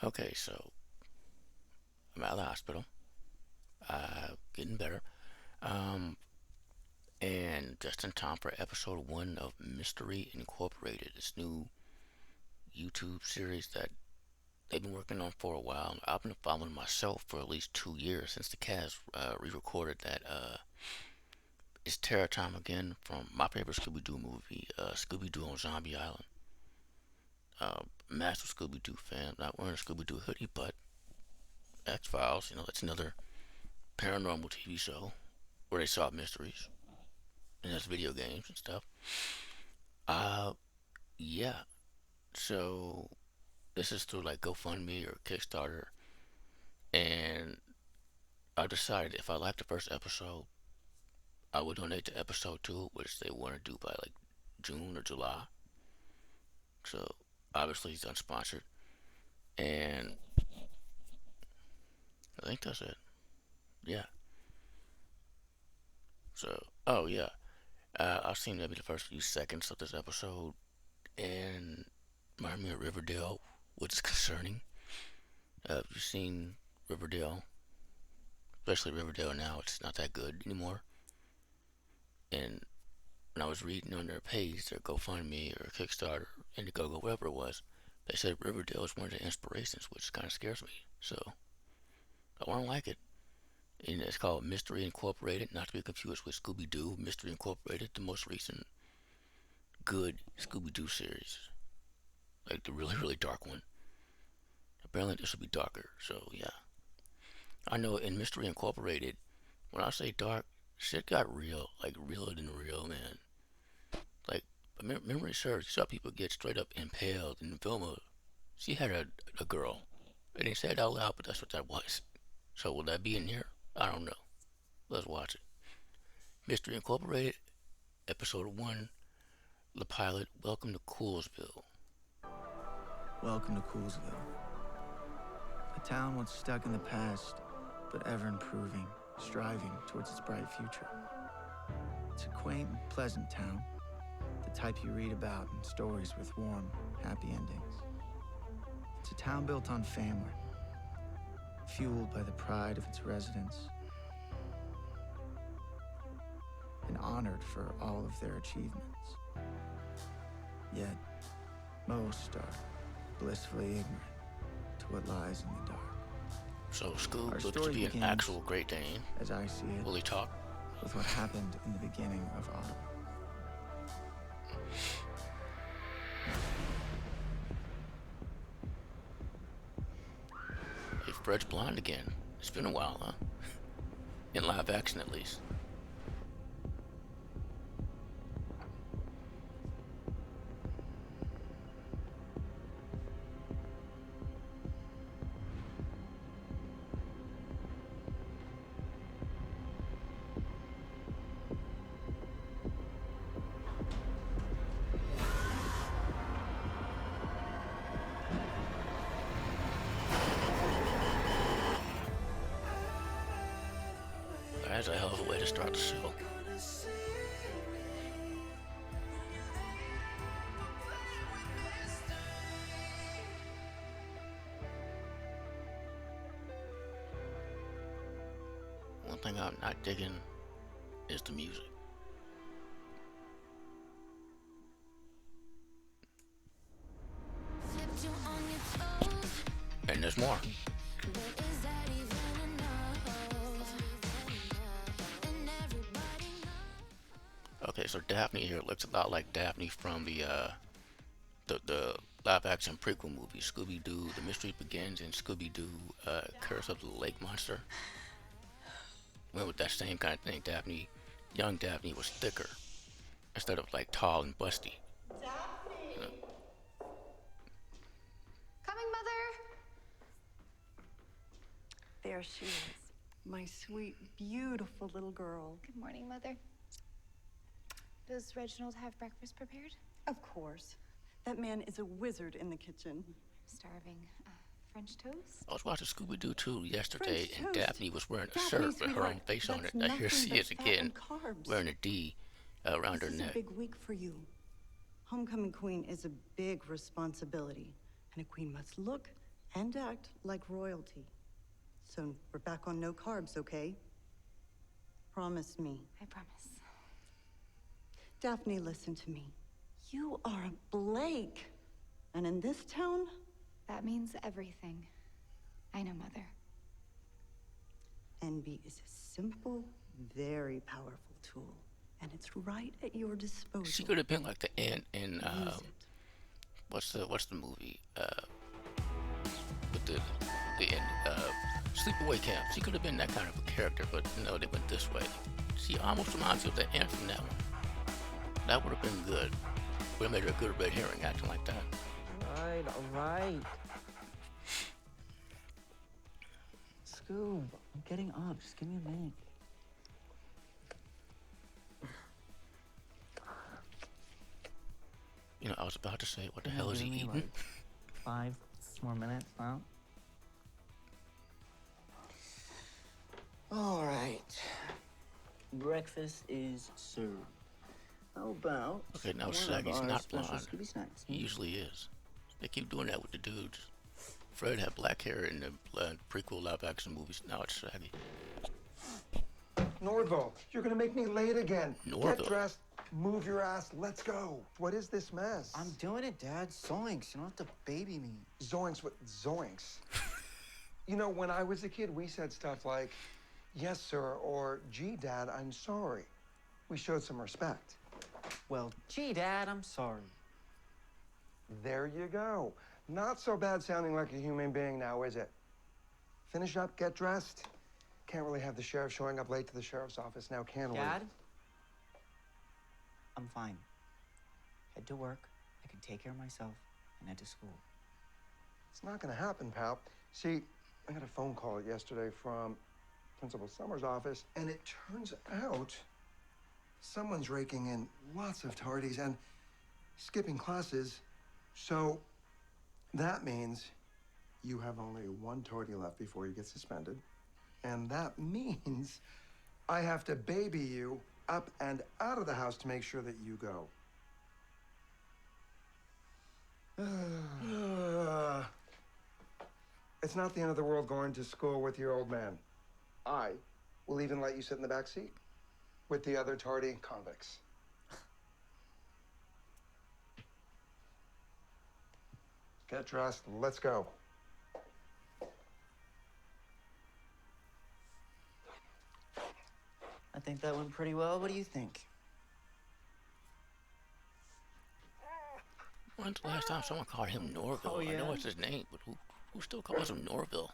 Okay, so I'm at the hospital, getting better, um, and just in time for episode one of Mystery Incorporated, this new YouTube series that they've been working on for a while. I've been following myself for at least 2 years since the cast re-recorded that. It's terror time again from my favorite Scooby-Doo movie, Scooby-Doo on Zombie Island. Massive Scooby-Doo fan. Not wearing a Scooby-Doo hoodie, but X-Files, that's another paranormal TV show where they solve mysteries and there's video games and stuff. Uh, yeah. So this is through like GoFundMe or Kickstarter, and I decided if I liked the first episode, I would donate to episode two, which they want to do by like June or July. So obviously it's unsponsored, and I think that's it. Yeah. So, oh yeah, I've seen maybe the first few seconds of this episode, and reminded me of Riverdale, which is concerning. Have you seen Riverdale? Especially Riverdale now, it's not that good anymore. And when I was reading on their page, their GoFundMe or Kickstarter, Indiegogo, whatever it was, they said Riverdale is one of the inspirations, which kind of scares me. So I want to like it. And it's called Mystery Incorporated, not to be confused with Scooby-Doo. Mystery Incorporated, the most recent good Scooby-Doo series, like the really really dark one. Apparently this will be darker. So yeah, I know in Mystery Incorporated, when I say dark, shit got real, like realer than real, man. Like, memory serves, you saw people get straight up impaled in Vilma. She had a girl. They didn't say it out loud, but that's what that was. So will that be in here? I don't know. Let's watch it. Mystery Incorporated, episode one, the pilot. Welcome to Coolsville. Welcome to Coolsville, a town once stuck in the past, but ever improving, striving towards its bright future. It's a quaint, pleasant town, the type you read about in stories with warm, happy endings. It's a town built on family, fueled by the pride of its residents, and honored for all of their achievements. Yet, most are blissfully ignorant to what lies in the dark. So Our Scoob looks to story be an begins, actual Great Dane. as I see it, Will he talk? with what happened in the beginning of autumn. Hey, Fred's blind again. It's been a while, huh? In live action, at least. That's a hell of a way to start the show. One thing I'm not digging is the music. And there's more. Okay, so Daphne here looks a lot like Daphne from the live action prequel movie Scooby-Doo. The Mystery Begins and Scooby-Doo Curse of the Lake Monster. Went with that same kind of thing. Daphne, young Daphne was thicker instead of like tall and busty. You know, Coming, Mother! There she is, my sweet, beautiful little girl. Good morning, Mother. Does Reginald have breakfast prepared? Of course. That man is a wizard in the kitchen. Starving. French toast? I was watching Scooby-Doo 2 yesterday, French and toast. Daphne was wearing a Daphne, shirt with her sweetheart, own face on it. that's Now here she nothing is but fat again, and carbs. wearing a D around her This is a neck. big week for you. Homecoming queen is a big responsibility, and a queen must look And act like royalty. So we're back on no carbs, okay? Promise me. I promise. Daphne, listen to me. You are a Blake. And in this town, That means everything. I know, Mother. envy is a simple, very powerful tool. And it's right at your disposal. She could have been like the aunt in Use it. what's the movie with the Sleepaway Camp. She could have been that kind of a character, but no, they went this way. She almost reminds you of the aunt from that one. That would have been good. Would have made her a good red herring acting like that. All right. Scoob, I'm getting up. Just give me a minute. You know, I was about to say, what the hell is he eating? Like 5 more minutes now. All right. Breakfast is served. How about... Okay, now one of Shaggy's our not special blonde. Scooby snacks? He usually is. They keep doing that with the dudes. Fred had black hair in the prequel live-action movies. Now it's Shaggy. Norville, you're gonna make me late again. Norville? Get dressed, move your ass, let's go. What is this mess? I'm doing it, Dad. Zoinks. You don't have to baby me. Zoinks with zoinks. You know, when I was a kid, we said stuff like, yes, sir, or gee, Dad, I'm sorry. We showed some respect. Well, gee, Dad, I'm sorry. There you go. Not so bad sounding like a human being now, is it? Finish up, get dressed. Can't really have the sheriff showing up late to the sheriff's office now, can we? Dad? I'm fine. Head to work. I can take care of myself and head to school. It's not gonna happen, pal. See, I got a phone call yesterday from Principal Summers' office, and it turns out someone's raking in lots of tardies and skipping classes. So that means you have only one tardy left before you get suspended. And that means I have to baby you up and out of the house to make sure that you go. It's not the end of the world going to school with your old man. I will even let you sit in the back seat with the other tardy convicts. Get dressed, let's go. I think that went pretty well. What do you think? When's the last time someone called him Norville? Oh, I yeah? know it's his name, but who still calls him Norville?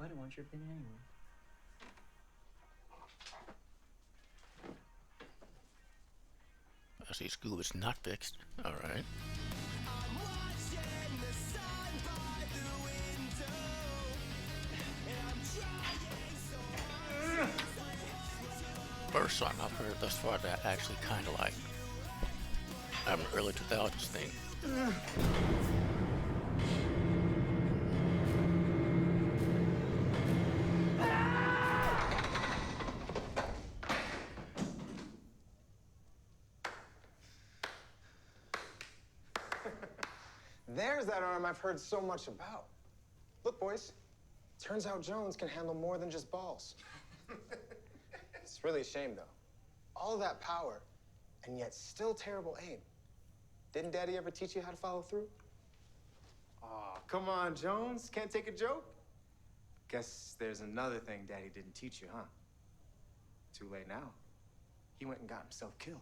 I didn't want your opinion anyway. I see Scoob is not fixed. All right. First song I've heard thus far that I actually kind of like. I'm an early 2000s thing. There's that arm I've heard so much about. Look, boys, turns out Jones can handle more than just balls. It's really a shame, though. All that power, and yet still terrible aim. Didn't Daddy ever teach you how to follow through? Aw, come on, Jones. Can't take a joke? Guess there's another thing Daddy didn't teach you, huh? Too late now. He went and got himself killed.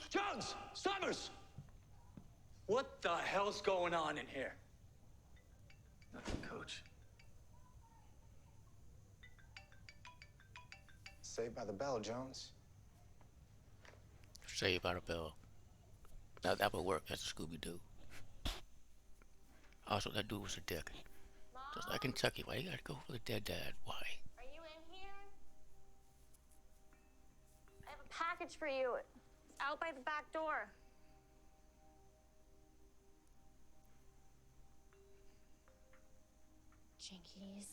Jones! Summers! What the hell's going on in here? Nothing, Coach. Saved by the bell, Jones. Saved by the Bell. Now that would work as a Scooby-Doo. Also, that dude was a dick. Just like Kentucky, why you gotta go for the dead dad? Why? Are you in here? I have a package for you. It's out by the back door. Jinkies.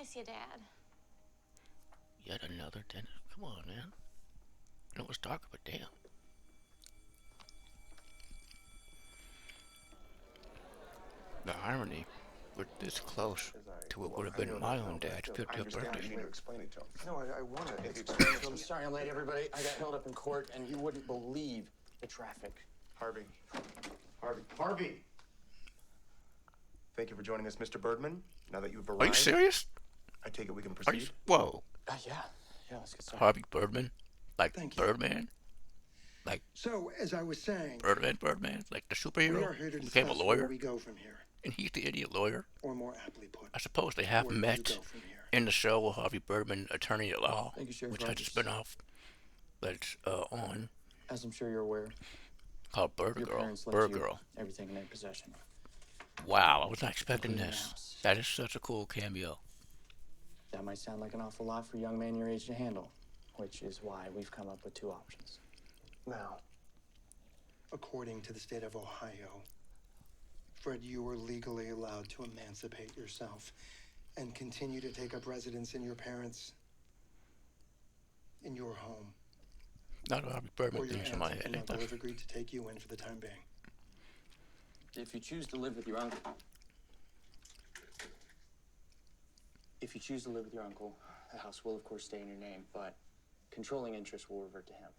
miss you, Dad. Yet another dentist. Come on, man. I know it's dark, but damn. The irony, we're this close to what would have been my own dad's 50th birthday. You explain it to him. No, I want to. If you explain it to him, sorry I'm late, everybody. I got held up in court, and you wouldn't believe the traffic. Harvey. Harvey! Thank you for joining us, Mr. Birdman. Now that you've arrived... Are you serious? I take it we can Are proceed? you? Whoa. Yeah, let's get started. Harvey Birdman? Like Thank you. Birdman? Like So, as I was saying, Birdman? Like the we superhero? are here to Who became a discuss where lawyer? we go from here, And he's the idiot lawyer? or more aptly put, I suppose they have where do you met go from here? in the show with Harvey Birdman, attorney at law, Thank you, Sheriff which has a Rogers. spin-off that's on As I'm sure you're aware, called Bird your Girl. parents left Bird you Girl. everything in their possession. Wow, I was not expecting Including the this. house. That is such a cool cameo. That might sound like an awful lot for a young man your age to handle, which is why we've come up with two options. Now, according to the state of Ohio, Fred, you are legally allowed to emancipate yourself and continue to take up residence in your parents' in your home. Not a Harvey Birdman Or your things in aunts my and head. uncle have agreed to take you in for the time being. If you choose to live with your uncle, the house will of course stay in your name, but controlling interest will revert to him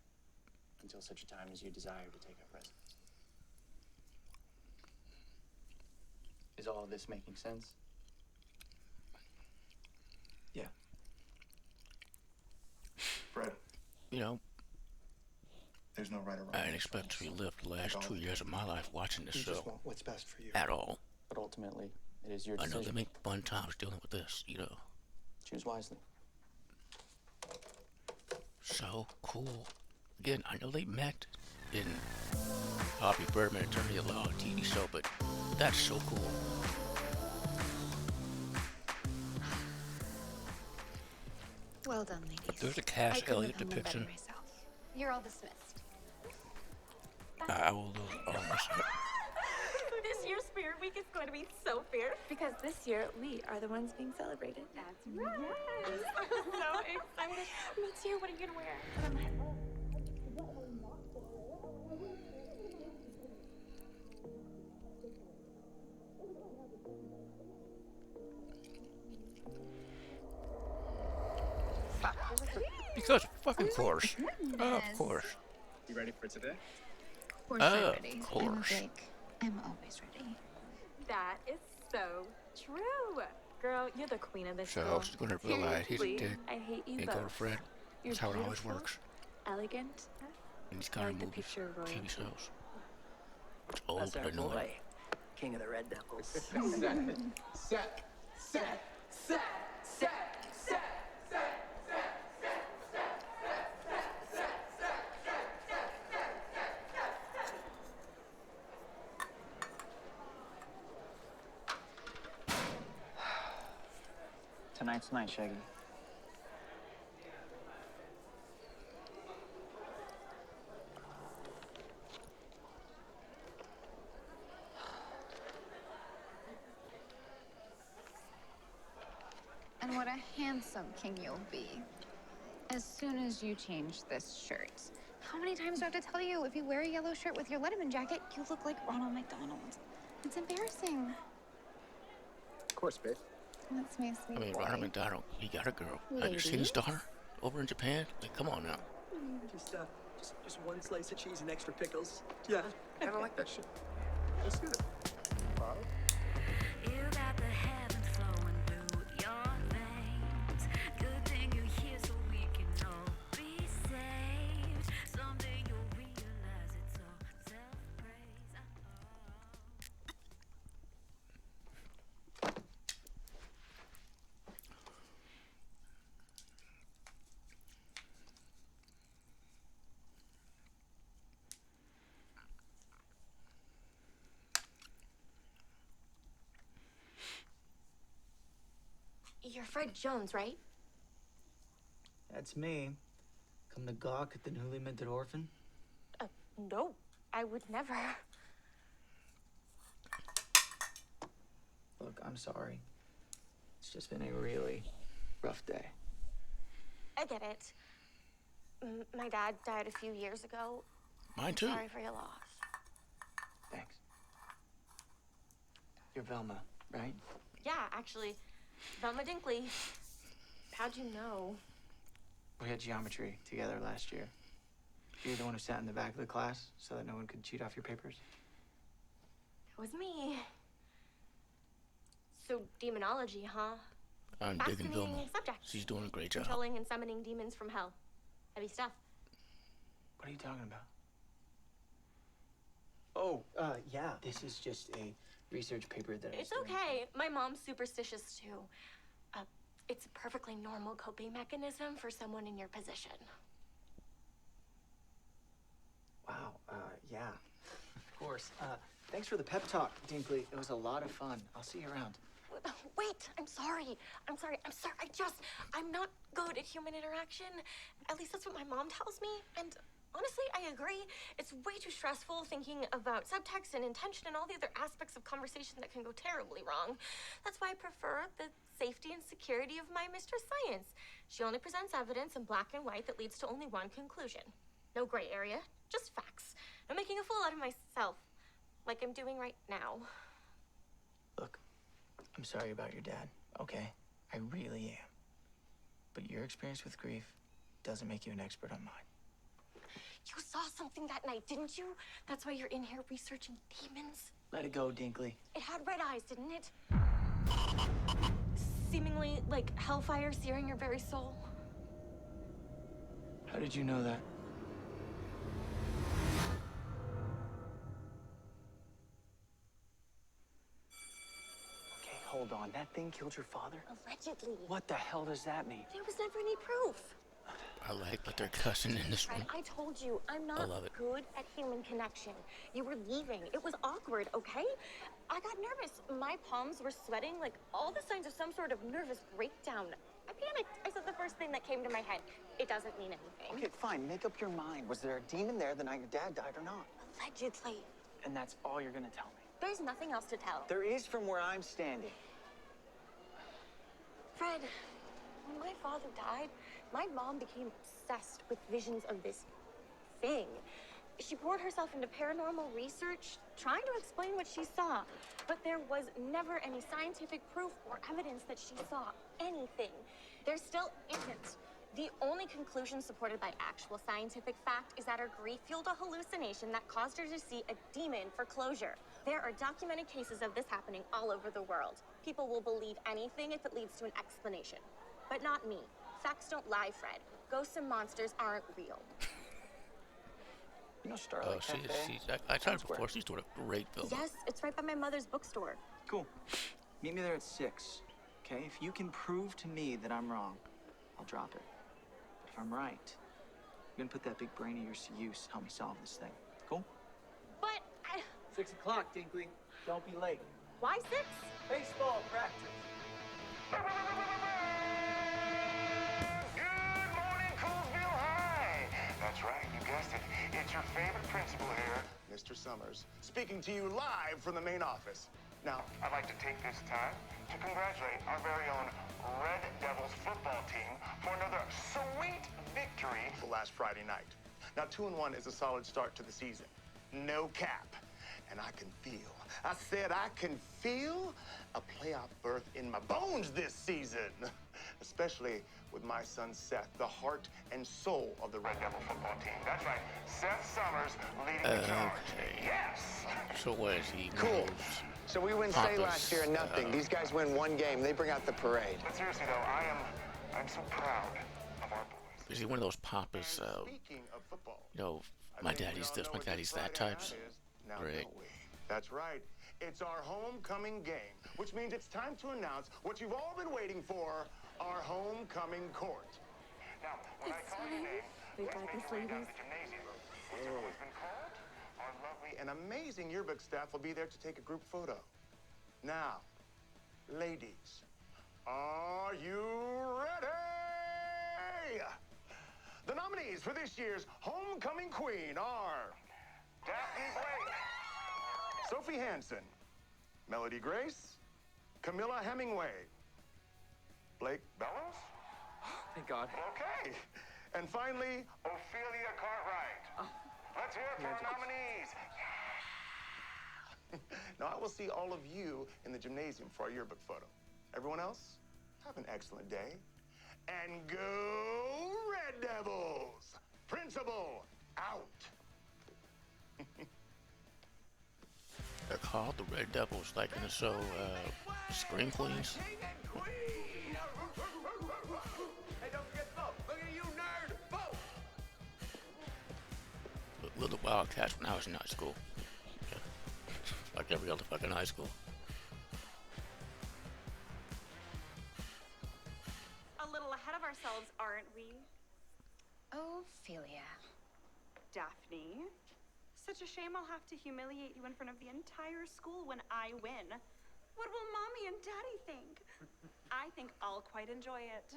until such a time as you desire to take up residence. Is all of this making sense? Yeah. Fred, You know, there's no right or wrong. I didn't expect to relive the last 2 years of my life watching this You just show want what's best for you. at all. But ultimately, it is your I decision. know they make fun times dealing with this, you know. Choose wisely. So cool. Again, I know they met in Harvey Birdman, attorney at law TV show, but that's so cool. Well done, ladies. But there's a I Cass couldn't Elliot have handled better depiction. myself. You're all dismissed. I will lose all this. This year's Spirit Week is going to be so fierce because this year we are the ones being celebrated. That's right. So excited. Me too. What are you gonna wear? Because fucking course. Of course. You ready for today? Of course Of I'm ready. I'm a course. Jake. I'm always ready. That is so true. Girl, you're the queen of this So school. she's gonna realize he's a Seriously, dick I hate you and both. go to Fred. You're That's how it always beautiful, works. elegant. In these I kind like of the movies, picture of royalty. TV shows. It's old but annoying. King of the Red Devils. Set. Tonight's the night, Shaggy. And what a handsome king you'll be. As soon as you change this shirt. How many times do I have to tell you, if you wear a yellow shirt with your Letterman jacket, you look like Ronald McDonald. It's embarrassing. Of course, babe. That's me, sweet I mean, boy. Ronald McDonald, he got a girl. Have you seen his daughter over in Japan? Like, come on now. Just one slice of cheese and extra pickles. Yeah. I don't like that shit. Let's do it. You got the heavens flowing through your veins. Good thing you're here so we can all be saved. Someday you'll realize it's all self-praise. You're Fred Jones, right? That's me. Come to gawk at the newly minted orphan. No, I would never. Look, I'm sorry. It's just been a really Rough day. I get it. My dad died a few years ago. Mine too. Sorry for your loss. Thanks. You're Velma, right? Yeah, actually. Velma Dinkley. How'd you know? We had geometry together last year. You're the one who sat in the back of the class so that no one could cheat off your papers? It was me. So, demonology, huh? I'm digging Fascinating Vilma. subject. She's doing a great job. Controlling and summoning demons from hell. Heavy stuff. What are you talking about? Oh, yeah. This is just a research paper that It's okay. My mom's superstitious too. It's a perfectly normal coping mechanism for someone in your position. Wow, yeah. Of course. Thanks for the pep talk, Dinkley. It was a lot of fun. I'll see you around. Wait, I'm sorry. I'm not good at human interaction. At least that's what my mom tells me. And honestly, I agree. It's way too stressful thinking about subtext and intention and all the other aspects of conversation that can go terribly wrong. That's why I prefer the safety and security of my Mistress Science. She only presents evidence in black and white that leads to only one conclusion. No gray area, just facts. I'm making a fool out of myself, like I'm doing right now. Look, I'm sorry about your dad, okay? I really am. But your experience with grief doesn't make you an expert on mine. You saw something that night, didn't you? That's why you're in here researching demons. Let it go, Dinkley. It had red eyes, didn't it? Seemingly like hellfire searing your very soul. How did you know that? Okay, hold on. That thing killed your father? Allegedly. What the hell does that mean? There was never any proof. I like that they're cussing in this one. I told you, I'm not love it. good at human connection. You were leaving. It was awkward, okay? I got nervous. My palms were sweating, like all the signs of some sort of nervous breakdown. I panicked. I said the first thing that came to my head. It doesn't mean anything. Okay, fine. Make up your mind. Was there a demon there the night your dad died or not? Allegedly. And that's all you're gonna tell me? There's nothing else to tell. There is from where I'm standing. Fred, when my father died, my mom became obsessed with visions of this thing. She poured herself into paranormal research, trying to explain what she saw. But there was never any scientific proof or evidence that she saw anything. There still isn't. The only conclusion supported by actual scientific fact is that her grief fueled a hallucination that caused her to see a demon for closure. There are documented cases of this happening all over the world. People will believe anything if it leads to an explanation. But not me. Facts don't lie, Fred. Ghosts and monsters aren't real. You know Starlight Cafe? I tried it before. She's doing a great film. Yes, it's right by my mother's bookstore. Cool. Meet me there at 6, okay? If you can prove to me that I'm wrong, I'll drop it. But if I'm right, you're gonna put that big brain of yours to use to help me solve this thing. Cool? But 6 o'clock, Dinkley. Don't be late. Why 6? Baseball practice. Good morning, Coolsville High. That's right, you guessed it. It's your favorite principal here, Mr. Summers, speaking to you live from the main office. Now, I'd like to take this time to congratulate our very own Red Devils football team for another sweet victory last Friday night. Now, 2-1 is a solid start to the season. No cap. And I can feel a playoff berth in my bones this season. Especially with my son Seth, the heart and soul of the Red Devil football team. That's right, Seth Summers leading the charge. Okay. Yes! So what is he? Cool. So we win state last year and nothing. These guys win one game. They bring out the parade. But seriously though, I'm so proud of our boys. Is he one of those pompous, Speaking of football, you know, my daddy's this, my daddy's that types? now, Great. don't we? That's right. It's our homecoming game, which means it's time to announce what you've all been waiting for, our homecoming court. Now, when I call your name, We let's got make this, our way down ladies. the gymnasium. Once everyone's been called, our lovely and amazing yearbook staff will be there to take a group photo. Now, ladies, are you ready? The nominees for this year's homecoming queen are Daphne Blake, Sophie Hansen, Melody Grace, Camilla Hemingway, Blake Bellows, Thank God. Okay. And finally, Ophelia Cartwright. Let's hear it for our nominees. Now, I will see all of you in the gymnasium for our yearbook photo. Everyone else, have an excellent day. And go Red Devils! Principal, out. They're called the Red Devils, like in the show Scream Queens. Hey, don't forget to vote. Look at you, nerd. Vote. Little Wildcats when I was in high school. Yeah. Like every other fucking high school. A little ahead of ourselves, aren't we? Ophelia. Daphne. Such a shame I'll have to humiliate you in front of the entire school when I win. What will Mommy and Daddy think? I think I'll quite enjoy it.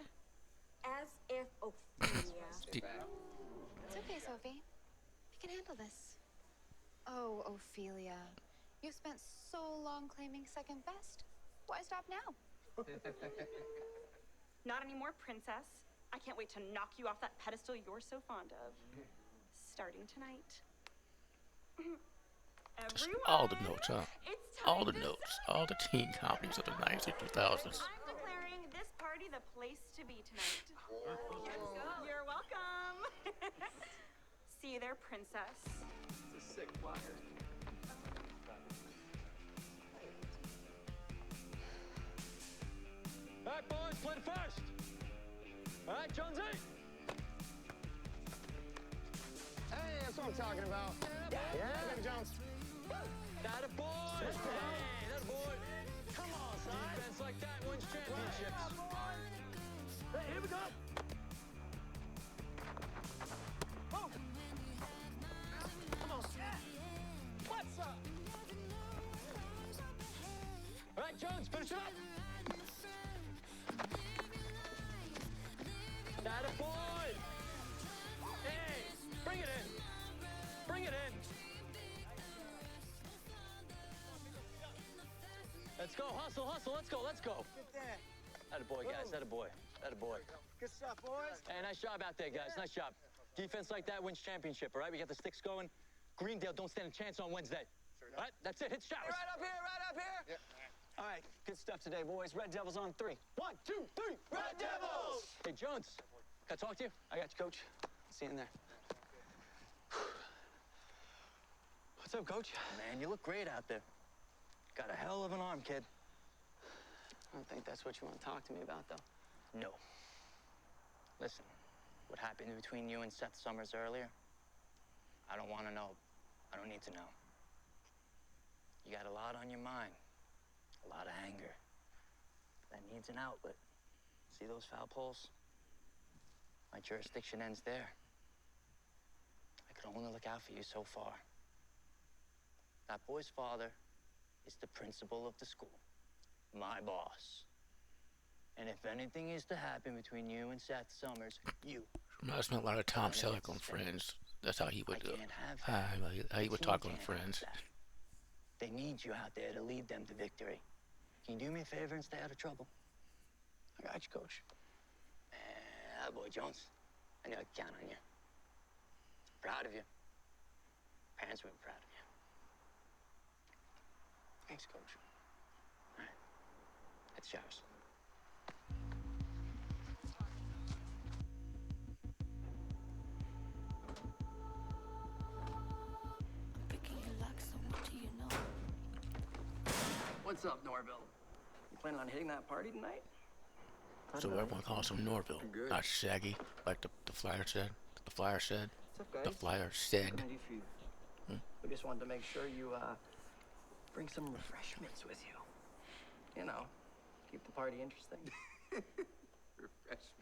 As if Ophelia. It's okay, Sophie. We can handle this. Oh, Ophelia. You spent so long claiming second best. Why stop now? Not anymore, princess. I can't wait to knock you off that pedestal you're so fond of. Starting tonight. Everyone, All the notes, huh? it's time All the to notes. All the teen comedies of the 90s and 2000s. I'm declaring this party the place to be tonight. You're welcome. See you there, princess. It's a sick flyer. All right, boys, play the first. All right, Jonesy. Hey, that's what I'm talking about. Yeah, Big Jones. That a boy. Hey, that a boy. Come on, son. Defense like that wins championships. Hey, here we go. Oh. Come on. What's up? All right, Jones, finish it up. That a boy. Hey, bring it in. Bring it in. Let's go, hustle, hustle, let's go, let's go. Get that. That a boy, guys, that a boy, that a boy. Good stuff, boys. Hey, nice job out there, guys, nice job. Defense like that wins championship, all right? We got the sticks going. Greendale don't stand a chance on Wednesday. All right, that's it, hit showers. Right up here, right up here. All right, good stuff today, boys. Red Devils on 3. 1, 2, 3. Red Devils! Hey, Jones, can I talk to you? I got you, Coach. See you in there. What's up, Coach? Man, you look great out there. Got a hell of an arm, kid. I don't think that's what you want to talk to me about, though. No. Listen, what happened between you and Seth Summers earlier? I don't want to know. I don't need to know. You got a lot on your mind. A lot of anger. That needs an outlet. See those foul poles? My jurisdiction ends there. I can only look out for you so far. That boy's father is the principal of the school. My boss. And if anything is to happen between you and Seth Summers, you. Reminds me a lot of Tom Selleck on Friends. That's how he would do. How he would talk on Friends. They need you out there to lead them to victory. Can you do me a favor and stay out of trouble? I got you, Coach. Ah, boy, Jones. I know I can count on you. Proud of you. Parents will be proud of you. Thanks, Coach. All right. Hit the showers. What's up, Norville? You planning on hitting that party tonight? So everyone calls him Norville, not Shaggy, like the flyer said. The flyer said. What's up, guys? The flyer said. What can I do for you? We just wanted to make sure you bring some refreshments with you. You know, keep the party interesting.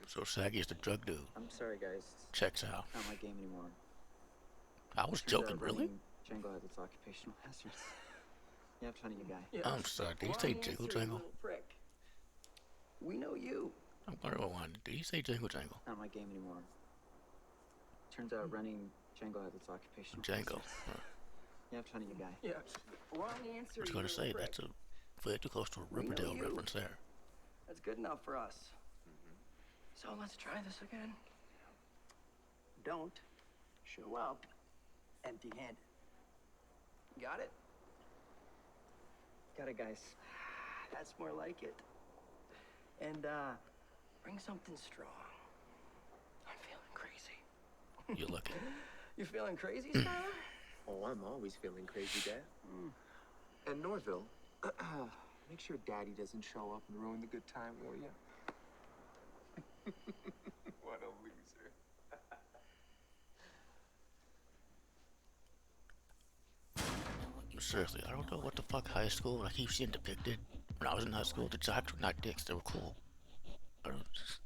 So Shaggy's the drug dude. I'm sorry, guys. Checks out. Not my game anymore. I was joking, really? Django has its occupational hazards. Yeah, I'm trying to you guy. Yeah. I'm sorry. Did he say Jingle Jangle? Prick. We know you. I'm wondering why. Did he say Jingle Jangle? Not my game anymore. Turns out running Django has its occupational Django. hazards. Yeah, I'm trying to you guy. Yeah. Wrong answer. What you gonna say? That's way too close to a Riverdale reference there. That's good enough for us. So let's try this again. Don't show up empty-handed. Got it? Got it, guys. That's more like it. And, bring something strong. I'm feeling crazy. You're looking. You feeling crazy, Skylar? Oh, I'm always feeling crazy, Dad. And Norville, make sure Daddy doesn't show up and ruin the good time, will you? What a loser. Seriously, I don't know what the fuck high school I keep seeing depicted. When I was in high school, the jocks were not dicks, they were cool. I don't just...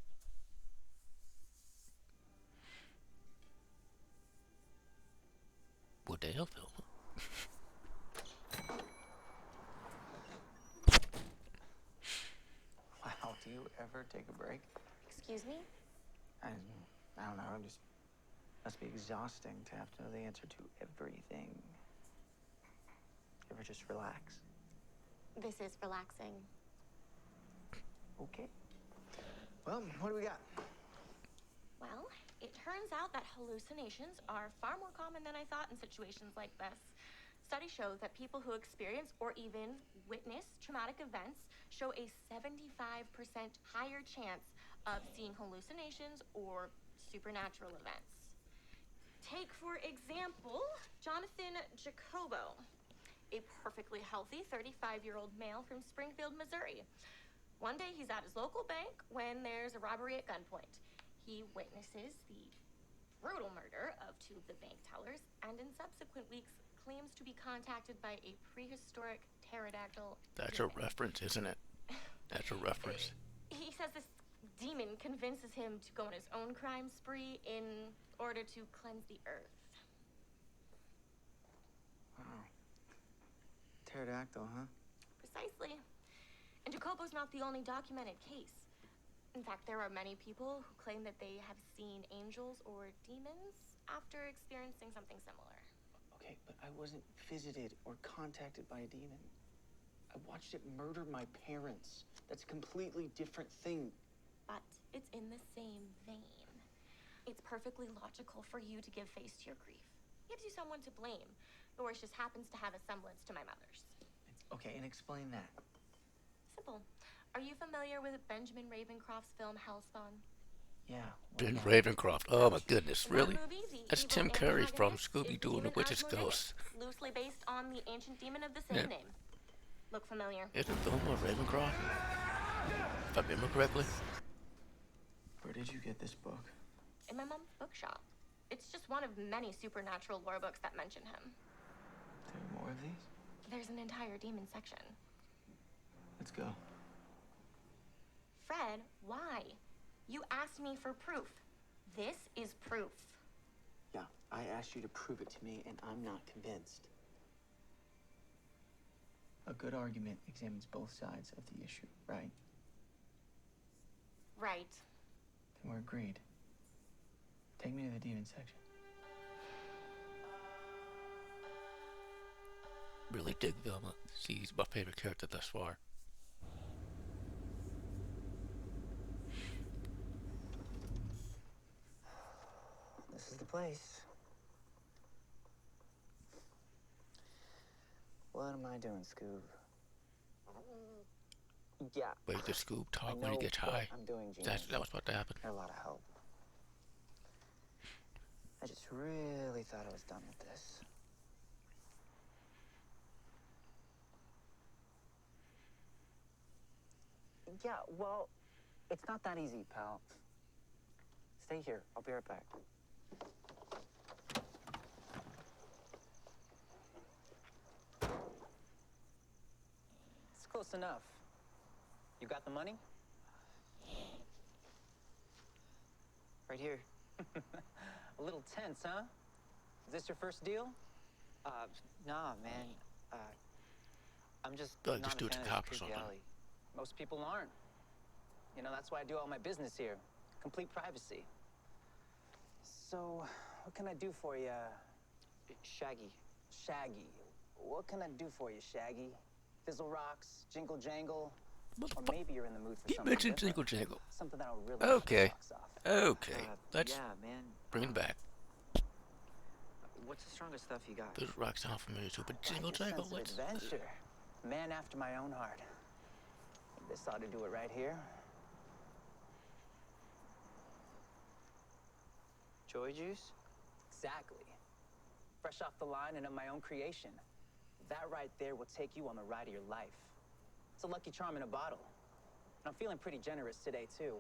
What the hell, Phil? Wow, do you ever take a break? Excuse me? I don't know, it just must be exhausting to have to know the answer to everything. Ever just relax? This is relaxing. Okay. Well, what do we got? Well, it turns out that hallucinations are far more common than I thought in situations like this. Studies show that people who experience or even witness traumatic events show a 75% higher chance of seeing hallucinations or supernatural events. Take, for example, Jonathan Jacobo, a perfectly healthy 35-year-old male from Springfield, Missouri. One day he's at his local bank when there's a robbery at gunpoint. He witnesses the brutal murder of two of the bank tellers, and in subsequent weeks claims to be contacted by a prehistoric pterodactyl That's demon. a reference, isn't it? That's a reference. He says this demon convinces him to go on his own crime spree in order to cleanse the earth. Wow. Pterodactyl, huh? Precisely. And Jacobo's not the only documented case. In fact, there are many people who claim that they have seen angels or demons after experiencing something similar. Okay, but I wasn't visited or contacted by a demon. I watched it murder my parents. That's a completely different thing. But it's in the same vein. It's perfectly logical for you to give face to your grief. Gives you someone to blame. Yours just happens to have a semblance to my mother's. Okay, and explain that. Simple. Are you familiar with Benjamin Ravencroft's film Hellspawn? Yeah. Ben Ravencroft. Oh my goodness, In really? that movie, the That's evil Tim Curry from antagonist is Scooby-Doo and the demon Witch's Asmodeus, Ghost. loosely based on the ancient demon of the same Yeah. name. Look familiar? Isn't Wilma Ravencroft? If I remember correctly. Where did you get this book? In my mom's bookshop. It's just one of many supernatural lore books that mention him. There are more of these? There's an entire demon section. Let's go. Fred, why? You asked me for proof. This is proof. Yeah, I asked you to prove it to me, and I'm not convinced. A good argument examines both sides of the issue, right? Right. Then we're agreed. Take me to the demon section. Really dig Velma. She's my favorite character thus far. This is the place. What am I doing, Scoob? Yeah. Wait, does Scoob I talk when he know gets what high? I'm doing, Gene. That was about to happen. You're a lot of help. I just really thought I was done with this. Yeah, well, it's not that easy, pal. Stay here. I'll be right back. It's close enough. You got the money? Right here. A little tense, huh? Is this your first deal? Nah, man. I'm just Like, not just a do it to fan of cop or this creepy something. alley. Most people aren't. You know, that's why I do all my business here. Complete privacy. So, what can I do for you? Shaggy. Shaggy. What can I do for you, Shaggy? Fizzle rocks, jingle jangle, Or maybe you're in the mood for You something mentioned different. Jingle Jangle. Something that'll really Okay. knock your socks off. Okay. Let's Yeah, man. bring it back. What's the strongest stuff you got? Those rocks sound familiar too, but Jingle Like your Jangle, sense of let's. adventure. Man after my own heart. This ought to do it right here. Joy juice? Exactly. Fresh off the line and of my own creation. That right there will take you on the ride of your life. It's a Lucky Charm in a bottle. And I'm feeling pretty generous today, too.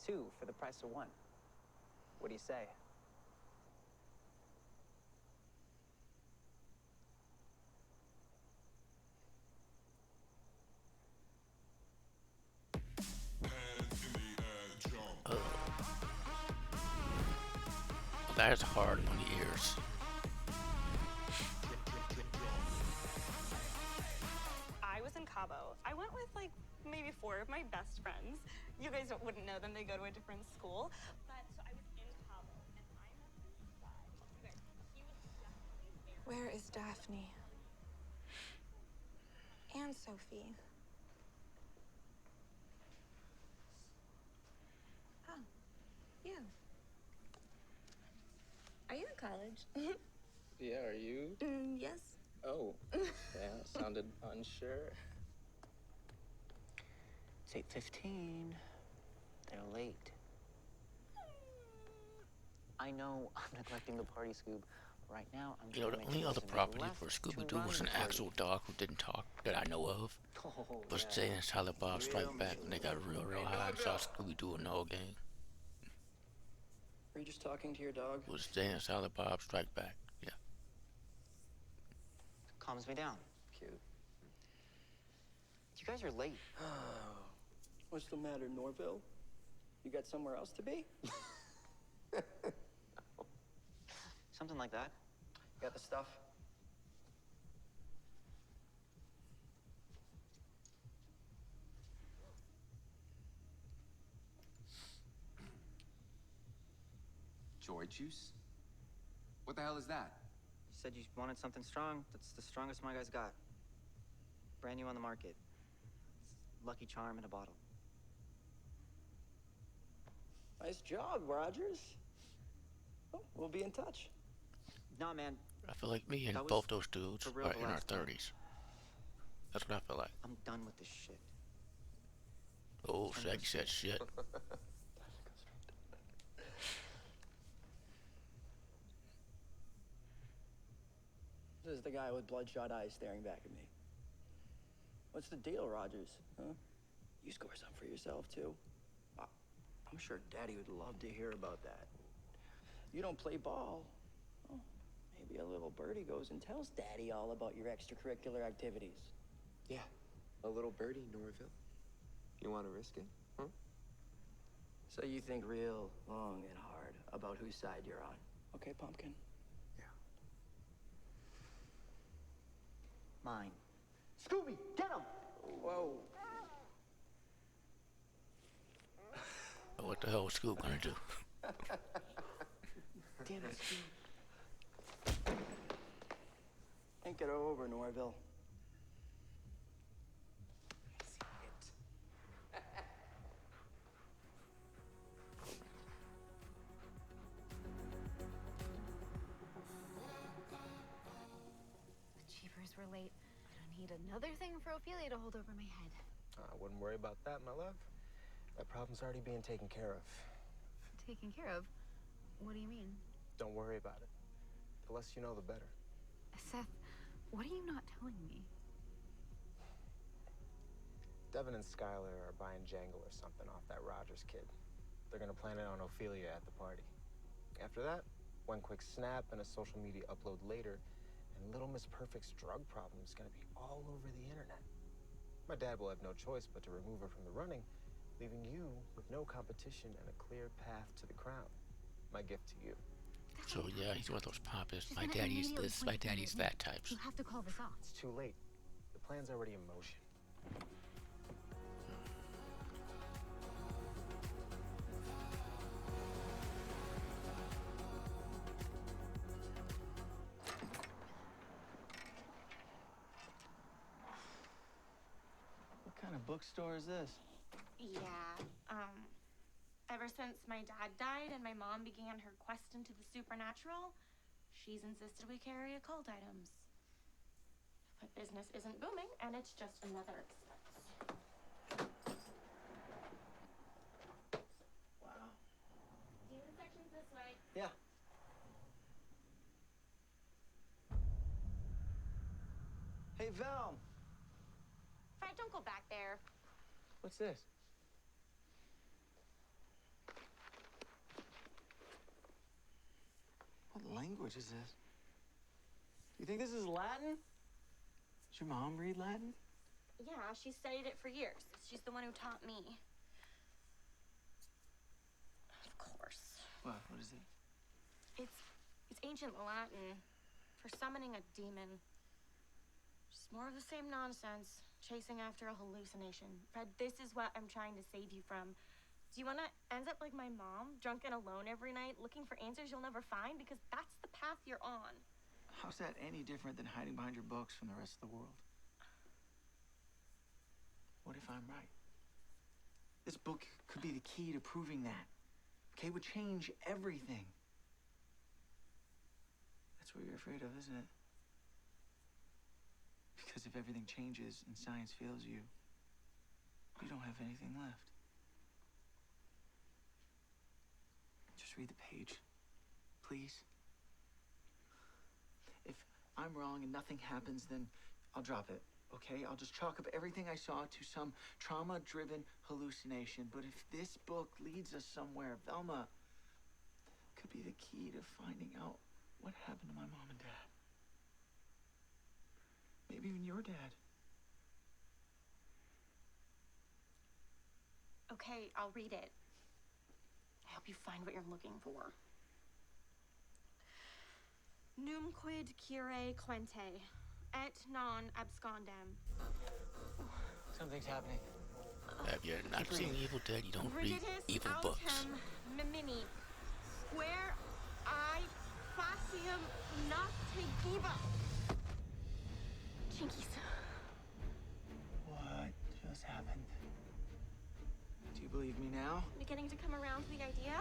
2 for the price of 1. What do you say? That is hard on the ears. I was in Cabo. I went with like maybe 4 of my best friends. You guys wouldn't know them, they go to a different school. But so I was in Cabo and I met this guy. Okay, he was definitely very. Where is Daphne? And Sophie. Oh, you. Are you in college? Yeah, are you? Yes. Oh, yeah, sounded unsure. It's 8:15. They're late. I know I'm neglecting the party, Scoob. Right now, I'm You know, the trying to only make other sure property left for to Scooby-Doo run was an the party. actual dog who didn't talk that I know of. Oh, Was yeah. Jay and Silent Bob Strike Back when they got real high and saw Scooby-Doo in the whole game. Were you just talking to your dog? Was Jay and Silent Bob Strike Back? Yeah. Calms me down. Cute. You guys are late. What's the matter, Norville? You got somewhere else to be? Something like that. Got the stuff? Joy juice? What the hell is that? You said you wanted something strong. That's the strongest my guys got. Brand new on the market. It's Lucky Charm in a bottle. Nice job, Rogers. Oh, we'll be in touch. Nah, man. I feel like me and That was both those dudes for real are the in our last time. 30s. That's what I feel like. I'm done with this shit. Oh, Shaggy said shit. This is the guy with bloodshot eyes staring back at me. What's the deal, Rogers? Huh? You score some for yourself, too? I'm sure Daddy would love to hear about that. You don't play ball. Oh, maybe a little birdie goes and tells Daddy all about your extracurricular activities. Yeah, a little birdie, Norville. You want to risk it? Huh? So you think real long and hard about whose side you're on. Okay, Pumpkin? Mine. Scooby, get him! Whoa. What the hell was Scoop gonna do? Damn it, Scoob. Think it over, Norville. Jeepers, we're late. I don't need another thing for Ophelia to hold over my head. I wouldn't worry about that, my love. That problem's already being taken care of. Taken care of? What do you mean? Don't worry about it. The less you know, the better. Seth, what are you not telling me? Devin and Skylar are buying Jangle or something off that Rogers kid. They're gonna plan it on Ophelia at the party. After that, one quick snap and a social media upload later, and Little Miss Perfect's drug problem is gonna be all over the internet. My dad will have no choice but to remove her from the running, leaving you with no competition and a clear path to the crown. My gift to you. So yeah, he's one of those pompous, my daddy's this, my daddy's that types. You have to call this off. It's too late. The plan's already in motion. bookstore is this? Yeah, ever since my dad died and my mom began her quest into the supernatural, she's insisted we carry occult items. But business isn't booming, and it's just another expense. Wow. Demon section's this way. Yeah. Hey, Val. Fred, don't go back there. What's this? What language is this? You think this is Latin? Did your mom read Latin? Yeah, she studied it for years. She's the one who taught me. Of course. What is it? It's ancient Latin for summoning a demon. Just more of the same nonsense, chasing after a hallucination. Fred, this is what I'm trying to save you from. Do you want to end up like my mom, drunk and alone every night, looking for answers you'll never find? Because that's the path you're on. How's that any different than hiding behind your books from the rest of the world? What if I'm right? This book could be the key to proving that. Okay, it would change everything. That's what you're afraid of, isn't it? Because if everything changes and science fails you, you don't have anything left. Just read the page, please. If I'm wrong and nothing happens, then I'll drop it, okay? I'll just chalk up everything I saw to some trauma-driven hallucination. But if this book leads us somewhere, Velma could be the key to finding out what happened to my mom and dad. Maybe even your dad. Okay, I'll read it. I hope you find what you're looking for. Numquid cure quente, et non abscondem. Something's happening. If you're not seeing Evil Dead, you don't read Rigitis evil books. autem mimini, square I facium nocte giba. Jinkies. What just happened? Do you believe me now? Beginning to come around to the idea.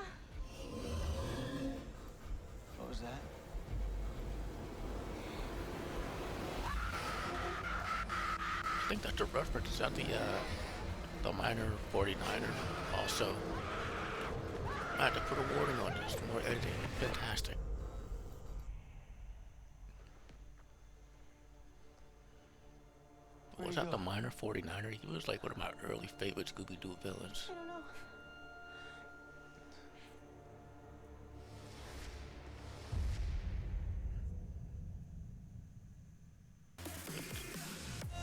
What was that? I think that's a reference at the minor 49er also. I had to put a warning on this for more editing. Fantastic. Was that the minor 49er? He was like one of my early favorite Scooby-Doo villains. I don't know.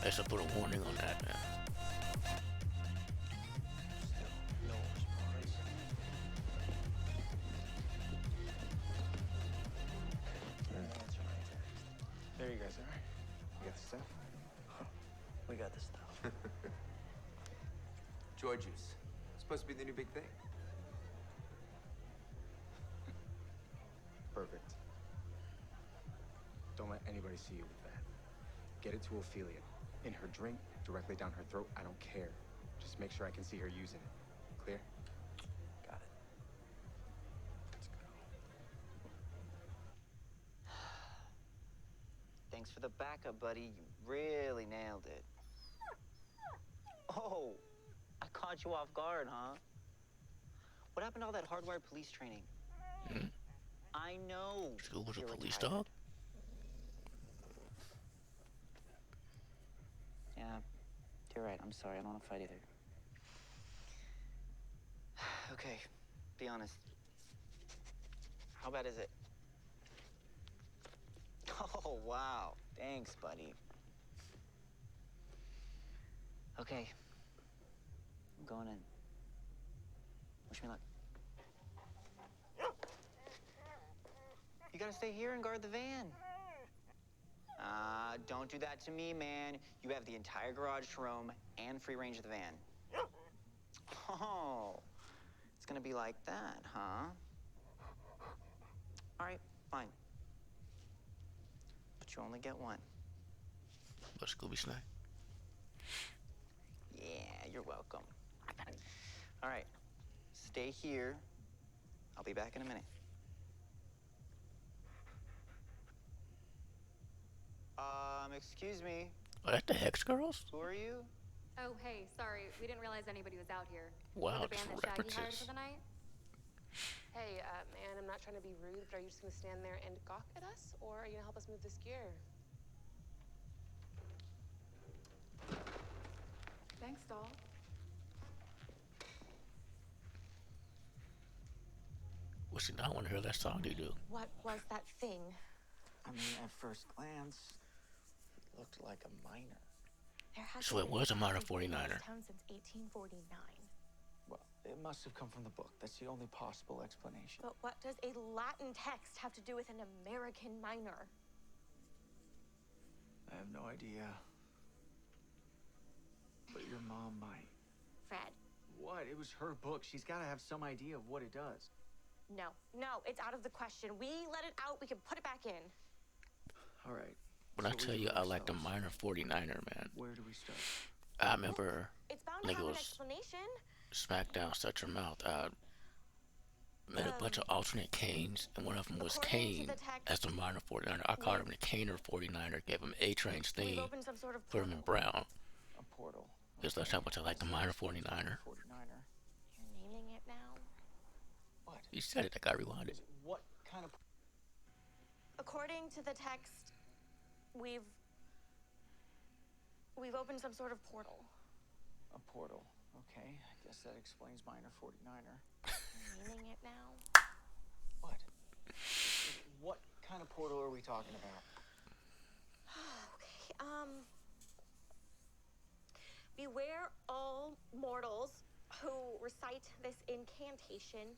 I should put a warning on that, man. There you guys are. You got the stuff? We got the stuff. Joy juice. Supposed to be the new big thing. Perfect. Don't let anybody see you with that. Get it to Ophelia. In her drink, directly down her throat. I don't care. Just make sure I can see her using it. Clear? Got it. Let's go. Thanks for the backup, buddy. You really nailed it. Oh, I caught you off guard, huh? What happened to all that hardwired police training? I know. School was a you're police retired. dog? Yeah, you're right. I'm sorry. I don't want to fight either. Okay, be honest. How bad is it? Oh, wow. Thanks, buddy. Okay. I'm going in. Wish me luck. You gotta stay here and guard the van. Don't do that to me, man. You have the entire garage to roam and free range of the van. Oh, it's gonna be like that, huh? All right, fine. But you only get one. What, Scooby Snack? Yeah, you're welcome. All right, stay here. I'll be back in a minute. Excuse me. Oh, that's the Hex Girls? Who are you? Oh, hey, sorry. We didn't realize anybody was out here. Wow, We're the just band that Shaggy hired references. for the night. Hey, man, I'm not trying to be rude, but are you just gonna stand there and gawk at us, or are you gonna help us move this gear? Thanks, doll. Well, see, now I want to hear that song they do. What was that thing? I mean, at first glance, it looked like a miner. There hasn't So it been was a minor traffic in this 49er. town since 1849. Well, it must have come from the book. That's the only possible explanation. But what does a Latin text have to do with an American miner? I have no idea. But your mom might. Fred. What? It was her book. She's got to have some idea of what it does. No, it's out of the question. We let it out, we can put it back in. All right. When I tell you I like the minor 49er, man. Where do we start? I remember, It's bound I to think it have an was explanation. SmackDown, Shut Your Mouth. Made a bunch of alternate Canes, and one of them was Kane as the minor 49er. I called him the Caner 49er, gave him A-Train's We've theme, opened some sort of put him in brown. A portal. Because that's how much I like the minor 49er. 49er. You're naming it now? What? You said it, I got rewinded. What kind of... According to the text, we've opened some sort of portal. A portal. Okay, I guess that explains minor 49er. You're naming it now? What? What kind of portal are we talking about? Okay, beware all mortals who recite this incantation.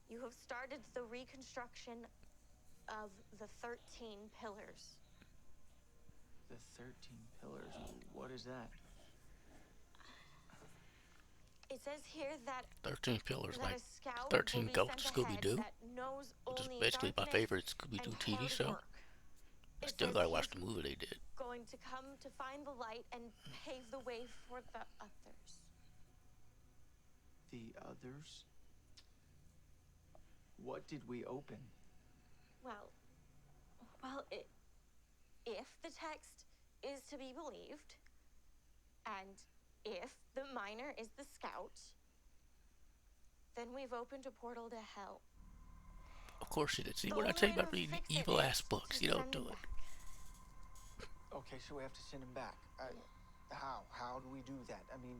You have started the reconstruction of the 13 pillars. The 13 pillars. What is that? It says here that 13 Pillars, that like a scout 13 will be Goats, sent ahead Scooby-Doo, that knows which is only basically my darkness favorite Scooby-Doo and TV hard show. work. I It still says gotta he's watch the movie they did. going to come to find the light and pave the way for the others. The others? What did we open? Well, if the text is to be believed, and if the miner is the scout, then we've opened a portal to hell. Of course you did. See, The when I only tell you way about to reading fix it evil is ass books, to you don't send do him it. back. Okay, so we have to send him back. How? How do we do that? I mean,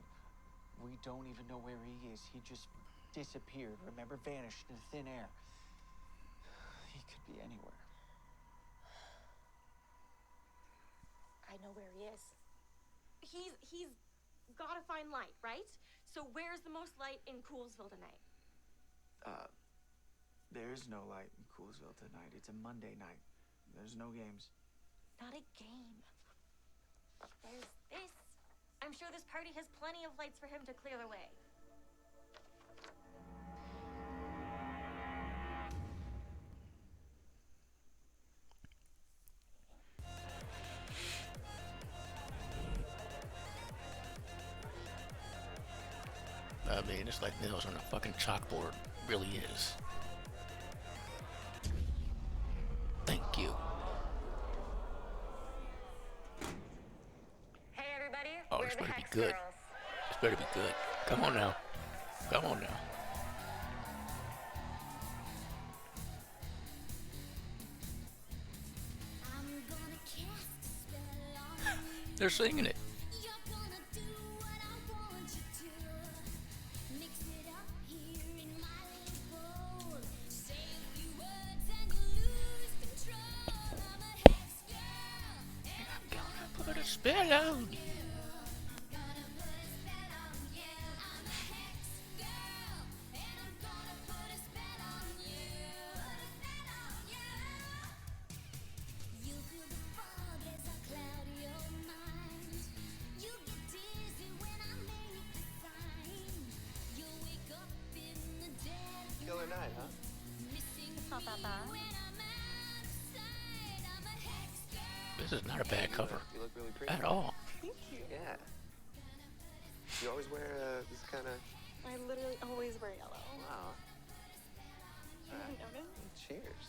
we don't even know where he is. He just disappeared, remember? Vanished into thin air. He could be anywhere. I know where he is. He's gotta find light, right? So where's the most light in Coolsville tonight? There's no light in Coolsville tonight. It's a Monday night. There's no games. Not a game. There's this. I'm sure this party has plenty of lights for him to clear the way. I mean, it's like nails on a fucking chalkboard. Really is. Thank you. Hey everybody, Oh, we're this the better be Hex good. Girls. This better be good. Come on now. Come on now. They're singing it. Put a spell on you. Killer night, huh? It's not that bad. This is not a bad cover You look really pretty. at all. Thank you. Yeah. You always wear this kind of... I literally always wear yellow. Wow. You didn't notice? Cheers.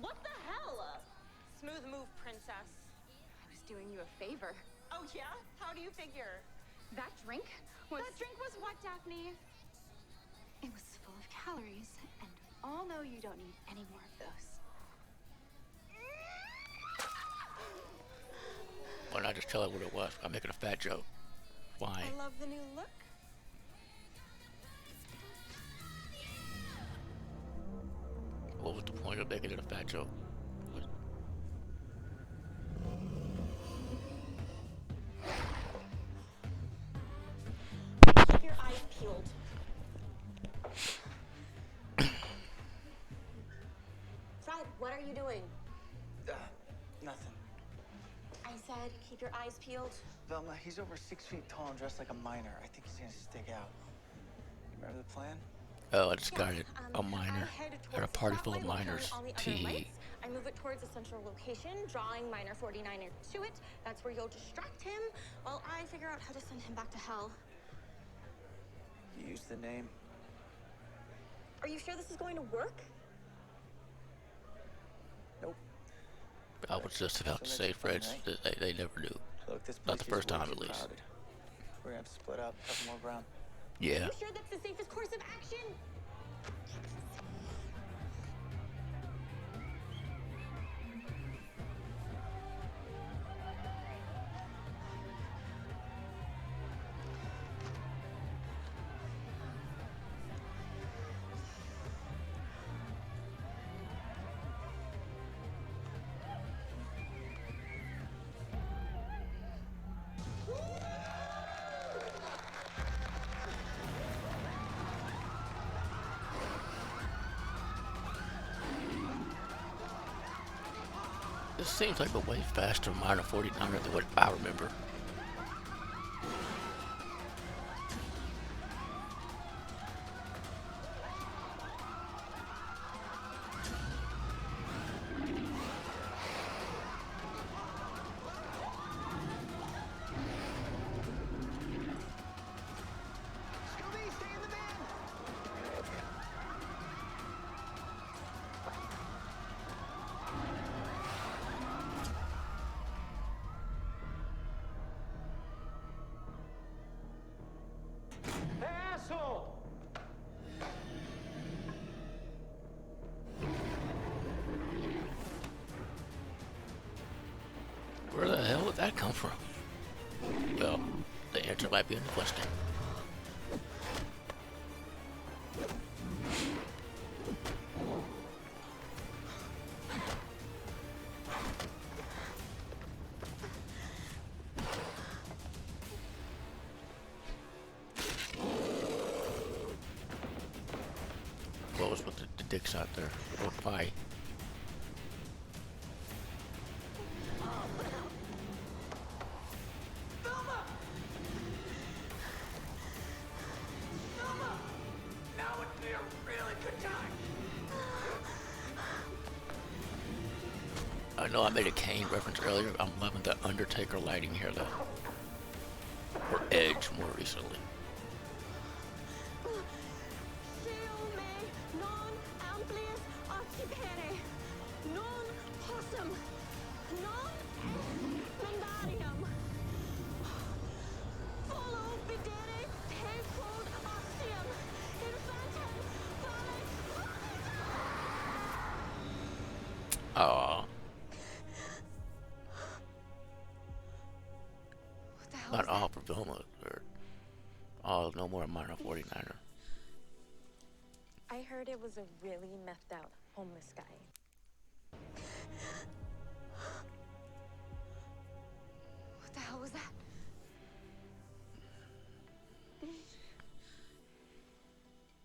What the hell? Smooth move, princess. I was doing you a favor. Oh, yeah? How do you figure? That drink was... That drink was what, Daphne? It was full of calories, and we all know you don't need any more of those. Why not just tell her what it was? I'm making a fat joke. Why? I love the new look. What was the point of making it a fat joke? Keep your eyes peeled. Fred, what are you doing? Nothing. I said keep your eyes peeled. Velma, he's over 6 feet tall and dressed like a miner. I think he's gonna stick out. Remember the plan? Oh, I just got it. A miner. At a party full of miners. Tee. I move it towards a central location, drawing miner 49er to it. That's where you'll distract him while I figure out how to send him back to hell. You used the name. Are you sure this is going to work? Nope. I was just about to say, Fred, they never do. Look, this Not the place first is way time, too at least. crowded. We're gonna have to split up, cover more ground. Yeah. Are you sure that's the safest course of action? This seems like a way faster minor 49er than what I remember. Where the hell did that come from? Well, the answer might be in the question. What was with the dicks out there? Or why? I know I made a Kane reference earlier. I'm loving the Undertaker lighting here, though. Or Edge, more recently. Aw. Not all for Vilma, or all no more minor 49er. I heard it was a really methed out homeless guy. What the hell was that?